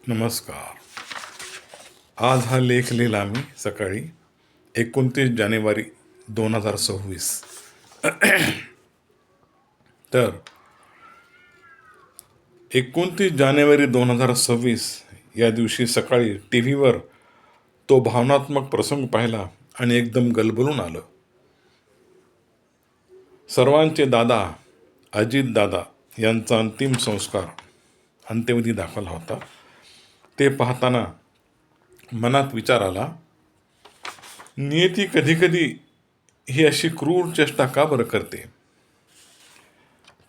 नमस्कार. आज हा लेख लिहिला मी सकाळी 29 जानेवारी 2026. तर 29 जानेवारी 2026 या दिवशी सकाळी टी व्हीवर तो भावनात्मक प्रसंग पाहिला आणि एकदम गलबलून आलं. सर्वांचे दादा अजित दादा यांचा अंतिम संस्कार अंत्यविधी दाखवला होता. ते पाहताना मनात विचार आला, नियती कधीकधी ही अशी क्रूर चेष्टा का बरं करते?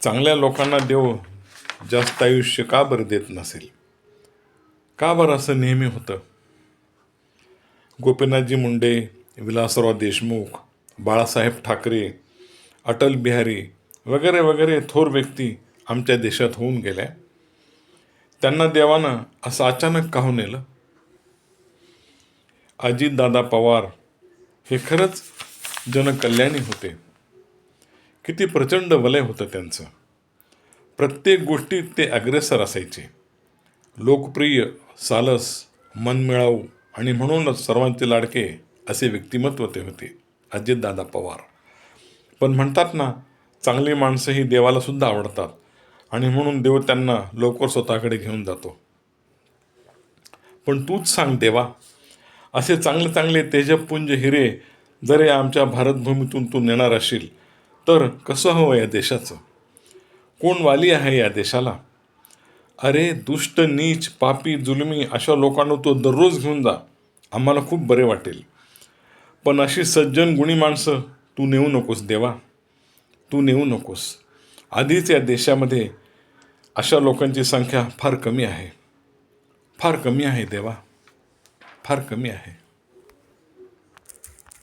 चांगल्या लोकांना देव जास्त आयुष्य का बरं देत नसेल? का बरं असं नेहमी होतं? गोपीनाथजी मुंडे, विलासराव देशमुख, बाळासाहेब ठाकरे, अटल बिहारी वगैरे वगैरे थोर व्यक्ती आमच्या देशात होऊन गेल्या. त्यांना देवानं असं अचानक का नेलं? अजितदादा पवार हे खरंच जनकल्याणी होते. किती प्रचंड वलय होतं त्यांचं. प्रत्येक गोष्टीत ते अग्रेसर असायचे. लोकप्रिय, सालस, मनमिळाऊ आणि म्हणूनच सर्वांचे लाडके असे व्यक्तिमत्व ते होते अजितदादा पवार. पण म्हणतात ना, चांगली माणसं ही देवाला सुद्धा आवडतात आणि म्हणून देव त्यांना लवकर स्वतःकडे घेऊन जातो. पण तूच सांग देवा, असे चांगले चांगले तेजपुंज हिरे जर आमच्या भारतभूमीतून तू नेणार असशील तर कसं हवं या देशाचं? कोण वाली आहे या देशाला? अरे दुष्ट, नीच, पापी, जुलमी अशा लोकांना तो दररोज घेऊन जा, आम्हाला खूप बरे वाटेल. पण अशी सज्जन गुणी माणसं तू नेऊ नकोस देवा, तू नेऊ नकोस. आधीच या देशामध्ये अशा लोकांची संख्या फार कमी आहे. फार कमी आहे देवा, फार कमी आहे.